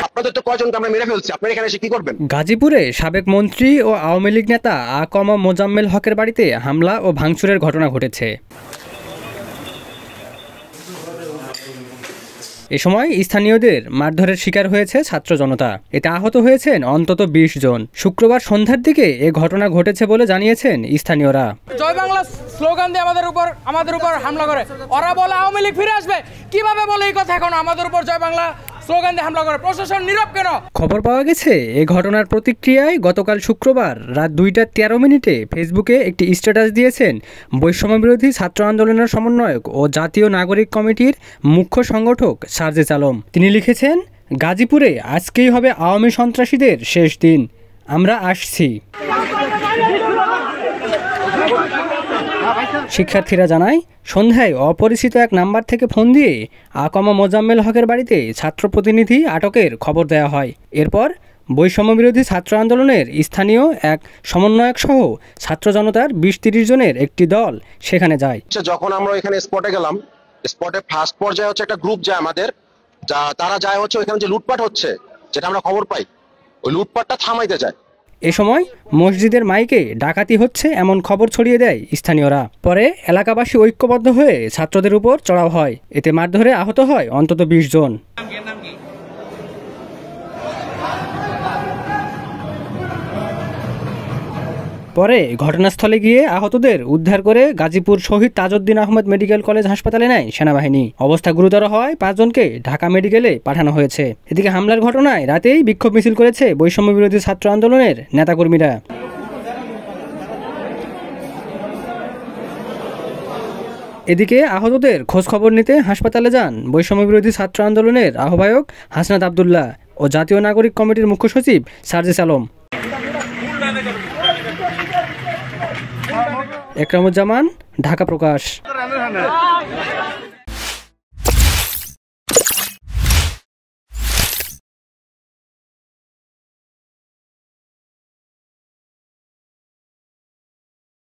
আপনাদের তো কয়জনকে আমরা মেরে ফেলছি, আপনারা এখানে এসে কি করবেন? গাজীপুরে সাবেক মন্ত্রী ও আওয়ামী লীগ নেতা মোজাম্মেল হকের বাড়িতে হামলা ও ভাঙচুরের ঘটনা ঘটেছে। এ সময় স্থানীয়দের মারধরের শিকার হয়েছে ছাত্র জনতা। এতে আহত হয়েছেন অন্তত 20 জন। শুক্রবার সন্ধ্যার দিকে এ ঘটনা ঘটেছে বলে জানিয়েছেন স্থানীয়রা। জয় বাংলা স্লোগান দিয়ে আমাদের উপর হামলা করে। ওরা বলে আওয়ামী লীগ ফিরে আসবে, কিভাবে বলে এই কথা? এখন আমাদের উপর জয় বাংলা স্লোগান দিয়ে হামলা করে, প্রশাসন নীরব কেন? খবর পাওয়া গেছে এই ঘটনার প্রতিক্রিয়ায় গতকাল শুক্রবার রাত 2:13 ফেসবুকে একটি স্ট্যাটাস দিয়েছেন বৈষম্যবিরোধী ছাত্র আন্দোলনের সমন্বয়ক ও জাতীয় নাগরিক কমিটির মুখ্য সংগঠক সার্জিস আলম। তিনি লিখেছেন, গাজীপুরে আজকেই হবে আওয়ামী সন্ত্রাসীদের শেষ দিন, আমরা আসছি। শিক্ষার্থীরা জানায়, সন্ধ্যায় অপরিচিত এক নাম্বার থেকে ফোন দিয়ে মোজাম্মেল হকের বাড়িতে ছাত্র প্রতিনিধি আটকের খবর দেওয়া হয়। এরপর বৈষম্যবিরোধী ছাত্র আন্দোলনের স্থানীয় এক সমন্বয়ক সহ ছাত্র জনতার 20-30 জনের একটি দল সেখানে যায়। যখন আমরা এখানে স্পটে গেলাম, স্পটে ফার্স্ট পর্যায়ে হচ্ছে একটা গ্রুপ যায় আমাদের, তারা যায় হচ্ছে ওইখানে যে লুটপাট হচ্ছে, যেটা আমরা খবর পাই, ওই লুটপাটটা থামাইতে যায়। এ সময় মসজিদের মাইকে ডাকাতি হচ্ছে এমন খবর ছড়িয়ে দেয় স্থানীয়রা। পরে এলাকাবাসী ঐক্যবদ্ধ হয়ে ছাত্রদের উপর চড়াও হয়। এতে মারধরে আহত হয় অন্তত 20 জন। পরে ঘটনাস্থলে গিয়ে আহতদের উদ্ধার করে গাজীপুর শহীদ তাজউদ্দিন আহমেদ মেডিকেল কলেজ হাসপাতালে নেয় সেনাবাহিনী। অবস্থা গুরুতর হওয়ায় 5 জনকে ঢাকা মেডিকেলে পাঠানো হয়েছে। এদিকে হামলার ঘটনায় রাতেই বিক্ষোভ মিছিল করেছে বৈষম্যবিরোধী ছাত্র আন্দোলনের নেতাকর্মীরা। এদিকে আহতদের খোঁজ খবর নিতে হাসপাতালে যান বৈষম্যবিরোধী ছাত্র আন্দোলনের আহ্বায়ক হাসনাত আবদুল্লাহ ও জাতীয় নাগরিক কমিটির মুখ্য সচিব সার্জিস আলম। একরামুজ্জামান, ঢাকা প্রকাশ।